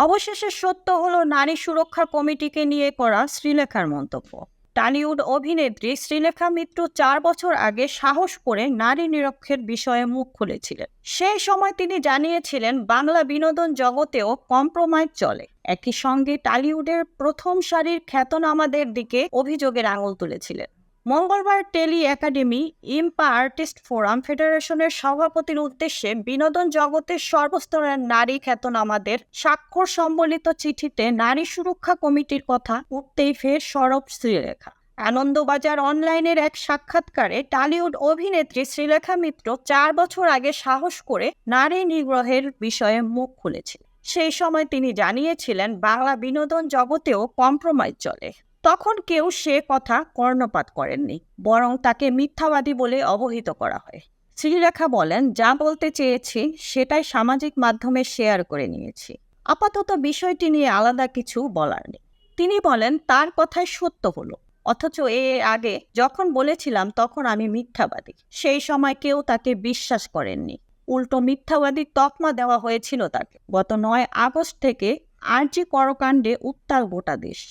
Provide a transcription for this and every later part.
অবশেষে সত্য হলো নারী সুরক্ষা কমিটিকে নিয়ে করা শ্রীলেখার মন্তব্য। টলিউড অভিনেত্রী শ্রীলেখা মিত্র 4 বছর আগে সাহস করে নারী নিরক্ষের বিষয়ে মুখ খুলেছিলেন। সেই সময় তিনি জানিয়েছিলেন বাংলা বিনোদন জগতেও কম্প্রোমাইজ চলে। একই সঙ্গে টলিউডের প্রথম সারির খ্যাতনামাদের দিকে অভিযোগের আঙুল তুলেছিলেন। মঙ্গলবার Tele Academy IMPA Artist Forum ফেডারেশনের সভাপতির উদ্দেশ্যে বিনোদন জগতের সর্বস্তরের নারী খ্যাতনামাদের স্বাক্ষর সম্বলিত চিঠিতে নারী সুরক্ষা কমিটির কথা উঠতেই ফের সরব শ্রীলেখা। আনন্দবাজার অনলাইনের এক সাক্ষাৎকারে টলিউড অভিনেত্রী শ্রীলেখা মিত্র 4 বছর আগে সাহস করে নারী নিগ্রহের বিষয়ে মুখ খুলেছিলেন। সেই সময় তিনি জানিয়েছিলেন বাংলা বিনোদন জগতেও কম্প্রোমাইজ চলে। তখন কেউ সে কথা কর্ণপাত করেননি, বরং তাকে মিথ্যাবাদী বলে অবহিত করা হয়। শ্রীলেখা বলেন, যা বলতে চেয়েছি সেটাই সামাজিক মাধ্যমে শেয়ার করে নিয়েছি। আপাতত বিষয়টি নিয়ে আলাদা কিছু বলার নেই। তিনি বলেন তার কথাই সত্য হলো, অথচ এর আগে যখন বলেছিলাম তখন আমি মিথ্যাবাদী। সেই সময় কেউ তাকে বিশ্বাস করেননি, উল্টো মিথ্যাবাদীর তকমা দেওয়া হয়েছিল তাকে। গত 9 আগস্ট থেকে আরজি করকাণ্ডে উত্তাল গোটা দেশ।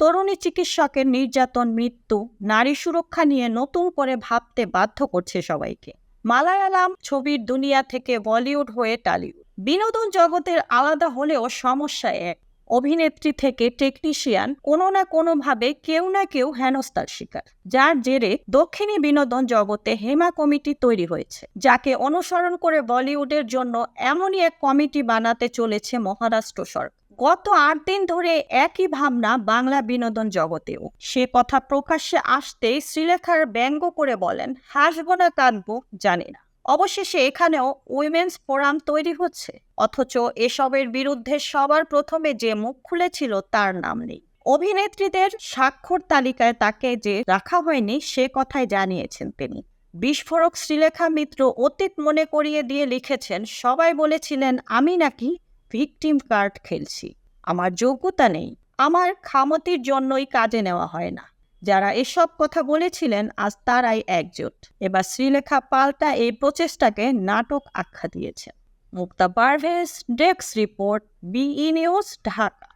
তরুণী চিকিৎসকের নির্যাতন, মৃত্যু, নারী সুরক্ষা নিয়ে নতুন করে ভাবতে বাধ্য করছে সবাইকে। মালায়ালাম ছবির দুনিয়া থেকে বলিউড হয়ে টলিউড, বিনোদন জগতের আলাদা হলেও সমস্যা এক। অভিনেত্রী থেকে টেকনিশিয়ান, কোনো না কোনোভাবে কেউ না কেউ হেনস্থার শিকার, যার জেরে দক্ষিণী বিনোদন জগতে হেমা কমিটি তৈরি হয়েছে, যাকে অনুসরণ করে বলিউডের জন্য এমনই এক কমিটি বানাতে চলেছে মহারাষ্ট্র সরকার। গত 8 দিন ধরে একই ভাবনা বাংলা বিনোদন জগতেও। সে কথা প্রকাশ্যে আসতেই শ্রীলেখার ব্যঙ্গ করে বলেন, হাসবো না কাঁদবো জানি না। অবশেষে এখানেও উইমেন্স ফোরাম তৈরি হচ্ছে, অথচ এসবের বিরুদ্ধে সবার প্রথমে যে মুখ খুলেছিল তার নাম নেই। অভিনেত্রীদের স্বাক্ষর তালিকায় তাকে যে রাখা হয়নি সে কথাই জানিয়েছেন তিনি। বিস্ফোরক শ্রীলেখা মিত্র অতীত মনে করিয়ে দিয়ে লিখেছেন, সবাই বলেছিলেন আমি নাকি ভিকটিম কার্ড খেলছি, আমার যোগ্যতা নেই, আমার খামতির জন্যই কাজে নেওয়া হয় না। যারা এসব কথা বলেছিলেন আজ তারাই একজোট। এবার শ্রীলেখা পাল্টা এই প্রচেষ্টাকে নাটক আখ্যা দিয়েছেন। Mukta Parvez, desk report, BE news, Dhaka.